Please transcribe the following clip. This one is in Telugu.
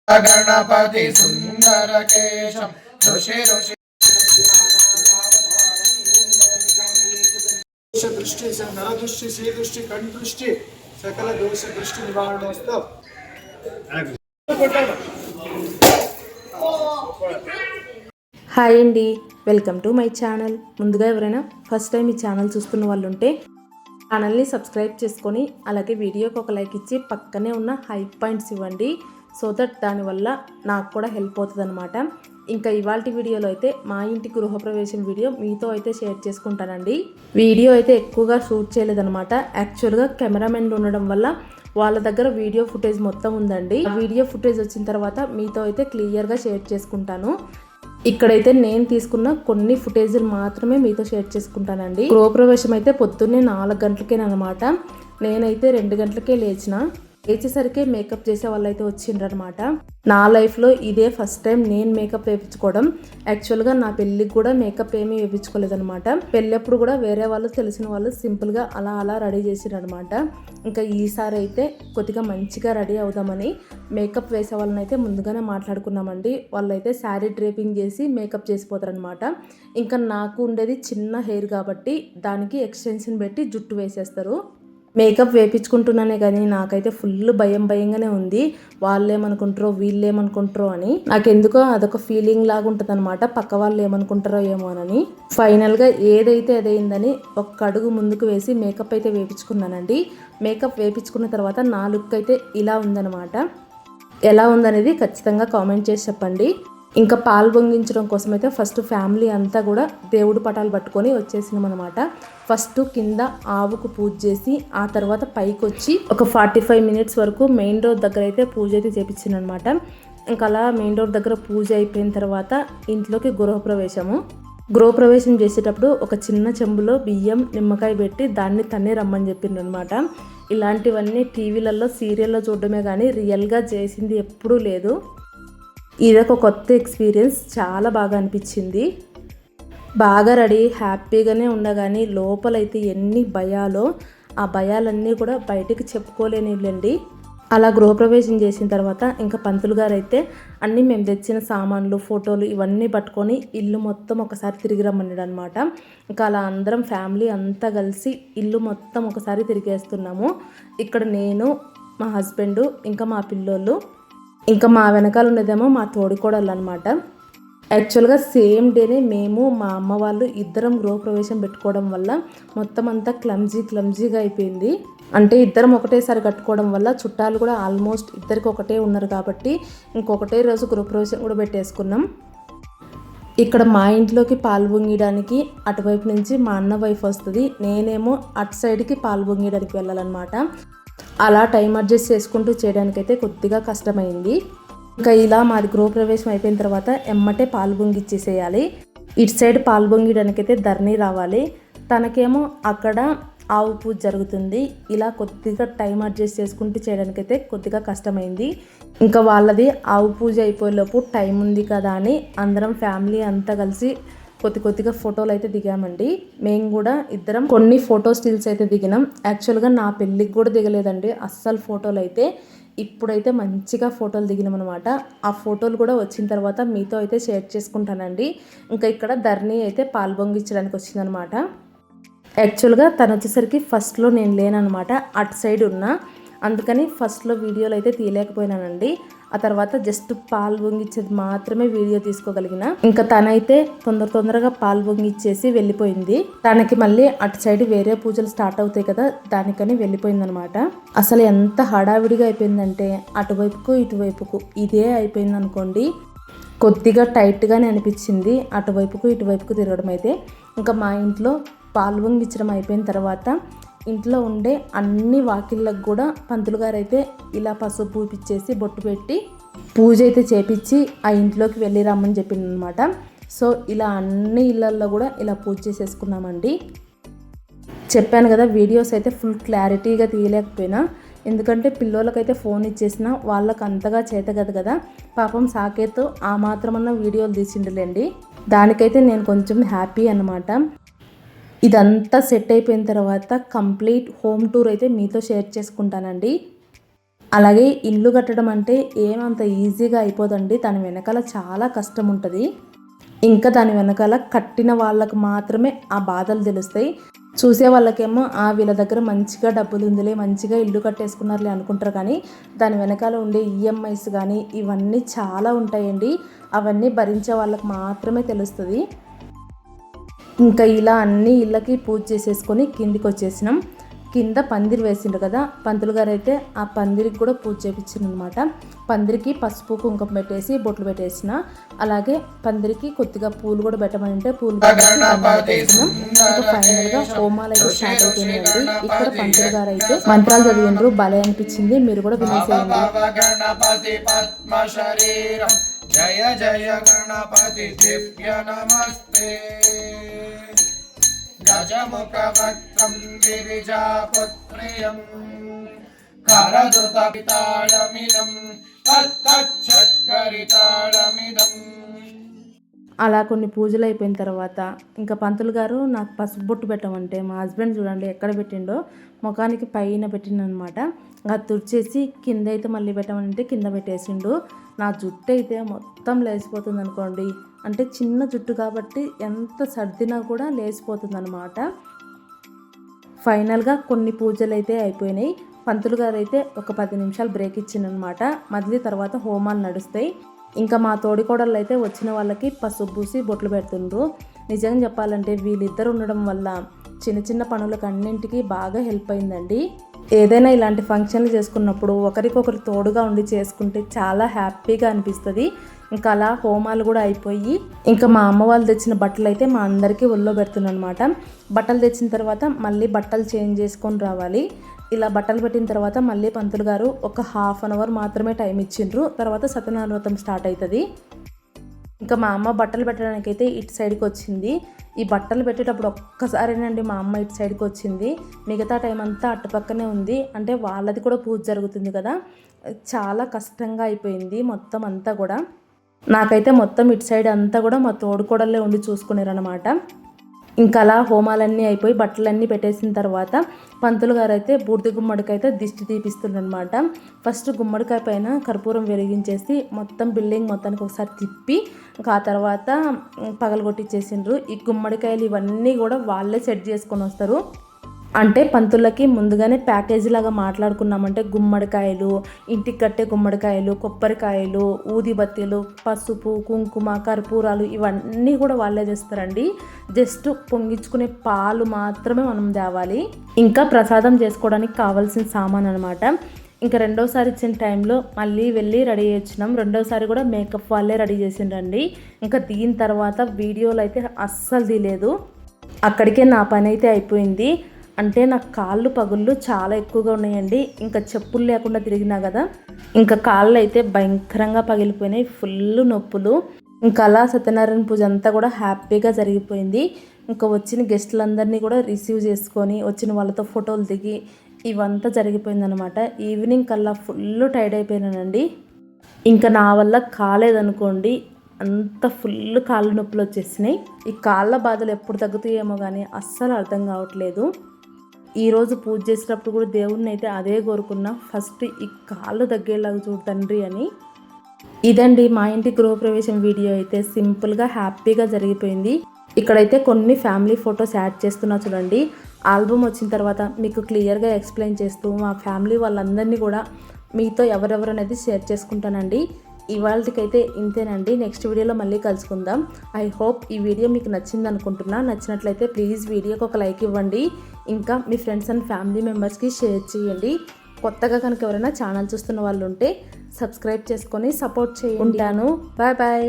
गणपति सुंदरकेशं ऋषि ऋषि दृष्टि नरदृष्टि श्रीदृष्टि कंदृष्टि सकल दोष दृष्टि निवारणोस्तु। హాయ్ అండి, వెల్కమ్ టు మై ఛానల్. ముందుగా ఎవరైనా ఫస్ట్ టైం ఈ ఛానల్ చూస్తున్న వాళ్ళు ఉంటే ఛానల్ని సబ్స్క్రైబ్ చేసుకొని అలాగే వీడియోకి ఒక లైక్ ఇచ్చి పక్కనే ఉన్న హై పాయింట్స్ ఇవ్వండి. సో దట్ దానివల్ల నాకు కూడా హెల్ప్ అవుతుంది అనమాట. ఇంకా ఇవాళ వీడియోలో అయితే మా ఇంటి గృహప్రవేశం వీడియో మీతో అయితే షేర్ చేసుకుంటానండి. వీడియో అయితే ఎక్కువగా షూట్ చేయలేదన్నమాట. యాక్చువల్గా కెమెరామెన్లు ఉండడం వల్ల వాళ్ళ దగ్గర వీడియో ఫుటేజ్ మొత్తం ఉందండి. ఆ వీడియో ఫుటేజ్ వచ్చిన తర్వాత మీతో అయితే క్లియర్గా షేర్ చేసుకుంటాను. ఇక్కడైతే నేను తీసుకున్న కొన్ని ఫుటేజ్లు మాత్రమే మీతో షేర్ చేసుకుంటానండి. గృహప్రవేశం అయితే పొద్దున్నే 4 గంటలకేనమాట. నేనైతే 2 గంటలకే లేచేసరికి మేకప్ చేసే వాళ్ళు అయితే వచ్చిండ్రనమాట. నా లైఫ్లో ఇదే ఫస్ట్ టైం నేను మేకప్ వేయించుకోవడం. యాక్చువల్గా నా పెళ్ళికి కూడా మేకప్ ఏమీ వేయించుకోలేదనమాట. పెళ్ళప్పుడు కూడా వేరే వాళ్ళు తెలిసిన వాళ్ళు సింపుల్గా అలా రెడీ చేసిరనమాట. ఇంకా ఈసారి అయితే కొద్దిగా మంచిగా రెడీ అవుదామని మేకప్ వేసే వాళ్ళని అయితే ముందుగానే మాట్లాడుకున్నామండి. వాళ్ళైతే శారీ డ్రేపింగ్ చేసి మేకప్ చేసిపోతారనమాట. ఇంకా నాకు ఉండేది చిన్న హెయిర్ కాబట్టి దానికి ఎక్స్టెన్షన్ పెట్టి జుట్టు వేసేస్తారు. మేకప్ వేయించుకుంటున్నానే కానీ నాకైతే ఫుల్ భయంగానే ఉంది. వాళ్ళు ఏమనుకుంటారో వీళ్ళు ఏమనుకుంటారో అని. నాకెందుకో అదొక ఫీలింగ్ లాగా ఉంటుంది అనమాట. పక్క వాళ్ళు ఏమనుకుంటారో ఏమోనని. ఫైనల్గా ఏదైతే అదైందని ఒక్క అడుగు ముందుకు వేసి మేకప్ అయితే వేయించుకున్నానండి. మేకప్ వేయించుకున్న తర్వాత నా లుక్ అయితే ఇలా ఉందన్నమాట. ఎలా ఉందనేది ఖచ్చితంగా కామెంట్ చేసి చెప్పండి. ఇంకా పాలు పొంగించడం కోసం అయితే ఫస్ట్ ఫ్యామిలీ అంతా కూడా దేవుడు పటాలు పట్టుకొని వచ్చేసినాం అనమాట. ఫస్ట్ కింద ఆవుకు పూజ చేసి ఆ తర్వాత పైకి వచ్చి ఒక 45 మినిట్స్ వరకు మెయిన్ రోడ్ దగ్గర అయితే పూజ అయితే చేపించింది అనమాట. ఇంకా అలా మెయిన్ రోడ్ దగ్గర పూజ అయిపోయిన తర్వాత ఇంట్లోకి గృహప్రవేశం చేసేటప్పుడు ఒక చిన్న చెంబులో బియ్యం నిమ్మకాయ పెట్టి దాన్ని తన్నే రమ్మని చెప్పింది అనమాట. ఇలాంటివన్నీ టీవీలలో సీరియల్లో చూడడమే కానీ రియల్గా చేసింది ఎప్పుడూ లేదు. ఇదొక కొత్త ఎక్స్పీరియన్స్, చాలా బాగా అనిపించింది. బాగా రెడీ హ్యాపీగానే ఉండగాని లోపలైతే ఎన్ని భయాలో ఆ భయాలన్నీ కూడా బయటికి చెప్పుకోలేనివ్వండి. అలా గృహప్రవేశం చేసిన తర్వాత ఇంకా పంతులు గారు అయితే అన్నీ మేము తెచ్చిన సామాన్లు ఫోటోలు ఇవన్నీ పట్టుకొని ఇల్లు మొత్తం ఒకసారి తిరిగి రమ్మన్నాడు అనమాట. ఇంకా అలా అందరం ఫ్యామిలీ అంతా కలిసి ఇల్లు మొత్తం ఒకసారి తిరిగేస్తున్నాము. ఇక్కడ నేను, మా హస్బెండ్, ఇంకా మా పిల్లోళ్ళు, ఇంకా మా వెనకాల ఉన్నదేమో మా తోడికోడళ్ళు అనమాట. యాక్చువల్గా సేమ్ డేనే మేము మా అమ్మ వాళ్ళు ఇద్దరం గృహప్రవేశం పెట్టుకోవడం వల్ల మొత్తం అంతా క్లమ్జీగా అయిపోయింది. అంటే ఇద్దరం ఒకటేసారి కట్టుకోవడం వల్ల చుట్టాలు కూడా ఆల్మోస్ట్ ఇద్దరికి ఒకటే ఉన్నారు కాబట్టి ఇంకొకటే రోజు గృహప్రవేశం కూడా పెట్టేసుకున్నాం. ఇక్కడ మా ఇంట్లోకి పాలు పొంగడానికి అటువైపు నుంచి మా అన్న వైఫ్ వస్తుంది. నేనేమో అటు సైడ్కి పాలు పొంగడానికి వెళ్ళాలన్నమాట. అలా టైం అడ్జస్ట్ చేసుకుంటూ చేయడానికైతే కొద్దిగా కష్టమైంది. ఇంకా ఇలా మాది గృహప్రవేశం అయిపోయిన తర్వాత ఎమ్మటే పాలు పొంగిచ్చేసేయాలి. ఇటు సైడ్ పాలు పొంగడానికైతే ధరణి రావాలి. తనకేమో అక్కడ ఆవు పూజ జరుగుతుంది. ఇలా కొద్దిగా టైం అడ్జస్ట్ చేసుకుంటూ చేయడానికైతే కొద్దిగా కష్టమైంది. ఇంకా వాళ్ళది ఆవు పూజ అయిపోయేలోపు టైం ఉంది కదా అని అందరం ఫ్యామిలీ అంతా కలిసి కొద్దిగా ఫోటోలు అయితే దిగామండి. మేము కూడా ఇద్దరం కొన్ని ఫోటో స్టిల్స్ అయితే దిగినాం. యాక్చువల్గా నా పెళ్ళికి కూడా దిగలేదండి అస్సలు ఫోటోలు అయితే. ఇప్పుడైతే మంచిగా ఫోటోలు దిగినాం అనమాట. ఆ ఫోటోలు కూడా వచ్చిన తర్వాత మీతో అయితే షేర్ చేసుకుంటానండి. ఇంకా ఇక్కడ ధరణి అయితే పాలు పొంగించడానికి వచ్చిందనమాట. యాక్చువల్గా తను వచ్చేసరికి ఫస్ట్లో నేను లేననమాట, అటు సైడ్ ఉన్నా. అందుకని ఫస్ట్లో వీడియోలు అయితే తీయలేకపోయినానండి. ఆ తర్వాత జస్ట్ పాలు పొంగిచ్చేది మాత్రమే వీడియో తీసుకోగలిగిన. ఇంకా తనైతే తొందరగా పాలు పొంగిచ్చేసి వెళ్ళిపోయింది. తనకి మళ్ళీ అటు సైడ్ వేరే పూజలు స్టార్ట్ అవుతాయి కదా, దానికని వెళ్ళిపోయింది అనమాట. అసలు ఎంత హడావిడిగా అయిపోయిందంటే అటువైపుకు ఇటువైపుకు ఇదే అయిపోయింది అనుకోండి. కొద్దిగా టైట్గానే అనిపించింది ఇటువైపుకు తిరగడం అయితే. ఇంకా మా ఇంట్లో పాలు పొంగిచ్చడం అయిపోయిన తర్వాత ఇంట్లో ఉండే అన్ని వాకిళ్ళకు కూడా పంతులు గారు అయితే ఇలా పసుపు పూపిచ్చేసి బొట్టు పెట్టి పూజ అయితే చేపించి ఆ ఇంట్లోకి వెళ్ళి రమ్మని చెప్పింది అనమాట. సో ఇలా అన్ని ఇళ్ళల్లో కూడా ఇలా పూజ చేసేసుకున్నామండి. చెప్పాను కదా వీడియోస్ అయితే ఫుల్ క్లారిటీగా తీయలేకపోయినా, ఎందుకంటే పిల్లలకైతే ఫోన్ ఇచ్చేసిన వాళ్ళకి అంతగా చేతగదు కదా. పాపం సాకేతో ఆ మాత్రమన్నా వీడియోలు తీసిండలేండి. దానికైతే నేను కొంచెం హ్యాపీ అన్నమాట. ఇదంతా సెట్ అయిపోయిన తర్వాత కంప్లీట్ హోమ్ టూర్ అయితే మీతో షేర్ చేసుకుంటానండి. అలాగే ఇల్లు కట్టడం అంటే ఏమంత ఈజీగా అయిపోదండి, దాని వెనకాల చాలా కష్టం ఉంటుంది. ఇంకా దాని వెనకాల కట్టిన వాళ్ళకు మాత్రమే ఆ బాధలు తెలుస్తాయి. చూసే వాళ్ళకేమో వీళ్ళ దగ్గర మంచిగా డబ్బులు ఉందిలే, మంచిగా ఇల్లు కట్టేసుకున్నారులే అనుకుంటారు. కానీ దాని వెనకాల ఉండే ఈఎంఐస్ కానీ ఇవన్నీ చాలా ఉంటాయండి. అవన్నీ భరించే వాళ్ళకి మాత్రమే తెలుస్తుంది. ఇంకా ఇలా అన్ని ఇళ్ళకి పూజ చేసేసుకొని కిందికి వచ్చేసినాం. కింద పందిరి వేసిండ్రు కదా పంతులు గారు, అయితే ఆ పందిరికి కూడా పూజ చేయించింది అనమాట. పందిరికి పసుపు కుంకుమ పెట్టేసి బొట్లు పెట్టేసిన, అలాగే పందిరికి కొద్దిగా పూలు కూడా పెట్టమంటే పూలు పెట్టేసినాం. ఇంకా ఫైనల్గా హోమాలు అయితే స్టార్ట్ అయిపోయినాయండి. ఇక్కడ పంతులు గారు అయితే మంత్రాలు చదివిండ్రు, భలే అనిపించింది, మీరు కూడా వినేసేయండి. జయ జయ గణపతి దివ్య నమస్తే గజముఖవక్త్రం గిరిజాపుత్రియం కరదృతపితాళమిదం తత్తచ్చత్కరితాళమిదం. అలా కొన్ని పూజలు అయిపోయిన తర్వాత ఇంకా పంతులు గారు నాకు పసుపు బొట్టు పెట్టమంటే మా హస్బెండ్ చూడండి ఎక్కడ పెట్టిండో, ముఖానికి పైన పెట్టిండనమాట. అది తుడిచేసి కింద అయితే మళ్ళీ పెట్టమంటే కింద పెట్టేసిండు. నా జుట్టు అయితే మొత్తం లేచిపోతుంది అనుకోండి, అంటే చిన్న జుట్టు కాబట్టి ఎంత సర్దినా కూడా లేచిపోతుంది అనమాట. ఫైనల్గా కొన్ని పూజలు అయితే అయిపోయినాయి. పంతులు గారు అయితే ఒక 10 నిమిషాలు బ్రేక్ ఇచ్చిందనమాట. మళ్ళీ తర్వాత హోమాలు నడుస్తాయి. ఇంకా మా తోడికోడళ్ళు అయితే వచ్చిన వాళ్ళకి పసుపు పూసి బొట్లు పెడుతుండ్రు. నిజంగా చెప్పాలంటే వీళ్ళిద్దరు ఉండడం వల్ల చిన్న చిన్న పనులకు అన్నింటికి బాగా హెల్ప్ అయిందండి. ఏదైనా ఇలాంటి ఫంక్షన్లు చేసుకున్నప్పుడు ఒకరికొకరు తోడుగా ఉండి చేసుకుంటే చాలా హ్యాపీగా అనిపిస్తుంది. ఇంకా అలా హోమాలు కూడా అయిపోయి ఇంకా మా అమ్మ వాళ్ళు తెచ్చిన బట్టలు అయితే మా అందరికీ ఒళ్ళో పెడుతున్నాను అనమాట. బట్టలు తెచ్చిన తర్వాత మళ్ళీ బట్టలు చేంజ్ చేసుకొని రావాలి. ఇలా బట్టలు పెట్టిన తర్వాత మళ్ళీ పంతులు గారు ఒక ½ అన్ అవర్ మాత్రమే టైం ఇచ్చిండ్రు. తర్వాత సత్యనారాయణ వ్రతం స్టార్ట్ అవుతుంది. ఇంకా మా అమ్మ బట్టలు పెట్టడానికి అయితే ఇటు సైడ్కి వచ్చింది. ఈ బట్టలు పెట్టేటప్పుడు ఒక్కసారేనండి మా అమ్మ ఇటు సైడ్కి వచ్చింది, మిగతా టైం అంతా అటుపక్కనే ఉంది. అంటే వాళ్ళది కూడా పూజ జరుగుతుంది కదా, చాలా కష్టంగా అయిపోయింది మొత్తం అంతా కూడా. నాకైతే మొత్తం ఇటు సైడ్ అంతా కూడా మా తోడుకోడళ్ళే ఉండి చూసుకునేరనమాట. ఇంకా అలా హోమాలన్నీ అయిపోయి బట్టలన్నీ పెట్టేసిన తర్వాత పంతులు గారు అయితే బూడిద గుమ్మడికాయ అయితే దిష్టి తీపిస్తుండనమాట. ఫస్ట్ గుమ్మడికాయ పైన కర్పూరం వెలిగించేసి మొత్తం బిల్డింగ్ మొత్తానికి ఒకసారి తిప్పి ఇంకా ఆ తర్వాత పగలగొట్టించేసిండ్రు. ఈ గుమ్మడికాయలు ఇవన్నీ కూడా వాళ్ళే సెట్ చేసుకొని వస్తారు. అంటే పంతులకి ముందుగానే ప్యాకేజీ లాగా మాట్లాడుకున్నామంటే గుమ్మడికాయలు, ఇంటికి కట్టే గుమ్మడికాయలు, కొబ్బరికాయలు, ఊదిబత్తీలు, పసుపు, కుంకుమ, కర్పూరాలు ఇవన్నీ కూడా వాళ్ళే చేస్తారండి. జస్ట్ పొంగించుకునే పాలు మాత్రమే మనం తేవాలి. ఇంకా ప్రసాదం చేసుకోవడానికి కావాల్సిన సామాన్ అనమాట. ఇంకా రెండోసారి ఇచ్చిన టైంలో మళ్ళీ వెళ్ళి రెడీ చేయించినాం. రెండోసారి కూడా మేకప్ వాళ్ళే రెడీ చేసిండ్రండి. ఇంకా దీని తర్వాత వీడియోలు అయితే అస్సలు తీయలేదు. అక్కడికే నా పని అయితే అయిపోయింది. అంటే నాకు కాళ్ళు పగుళ్ళు చాలా ఎక్కువగా ఉన్నాయండి. ఇంకా చెప్పులు లేకుండా తిరిగినా కదా, ఇంకా కాళ్ళు అయితే భయంకరంగా పగిలిపోయినాయి, ఫుల్ నొప్పులు. ఇంకా అలా సత్యనారాయణ పూజ అంతా కూడా హ్యాపీగా జరిగిపోయింది. ఇంకా వచ్చిన గెస్టులందరినీ కూడా రిసీవ్ చేసుకొని వచ్చిన వాళ్ళతో ఫోటోలు దిగి ఇవంతా జరిగిపోయిందనమాట. ఈవినింగ్ కల్లా ఫుల్ టైర్డ్ అయిపోయినానండి. ఇంకా నా వల్ల కాలేదనుకోండి, అంత ఫుల్ కాళ్ళు నొప్పులు వచ్చేసినాయి. ఈ కాళ్ళ బాధలు ఎప్పుడు తగ్గుతాయేమో కానీ అస్సలు అర్థం కావట్లేదు. ఈరోజు పూజ చేసేటప్పుడు కూడా దేవుణ్ణి అయితే అదే కోరుకున్నా, ఫస్ట్ ఈ కాళ్ళు తగ్గేలాగా చూడు తండ్రి అని. ఇదండి మా ఇంటి గృహప్రవేశం వీడియో అయితే సింపుల్గా హ్యాపీగా జరిగిపోయింది. ఇక్కడైతే కొన్ని ఫ్యామిలీ ఫొటోస్ యాడ్ చేస్తున్నా చూడండి. ఆల్బమ్ వచ్చిన తర్వాత మీకు క్లియర్గా ఎక్స్ప్లెయిన్ చేస్తూ మా ఫ్యామిలీ వాళ్ళందరినీ కూడా మీతో ఎవరెవరనేది షేర్ చేసుకుంటానండి. ఇవాళకైతే ఇంతేనండి. నెక్స్ట్ వీడియోలో మళ్ళీ కలుసుకుందాం. ఐ హోప్ ఈ వీడియో మీకు నచ్చింది అనుకుంటున్నా. నచ్చినట్లయితే ప్లీజ్ వీడియోకి ఒక లైక్ ఇవ్వండి. ఇంకా మీ ఫ్రెండ్స్ అండ్ ఫ్యామిలీ మెంబర్స్కి షేర్ చేయండి. కొత్తగా కనుక ఎవరైనా ఛానల్ చూస్తున్న వాళ్ళు ఉంటే సబ్స్క్రైబ్ చేసుకొని సపోర్ట్ చేయండి. ఉంటాను. Bye bye.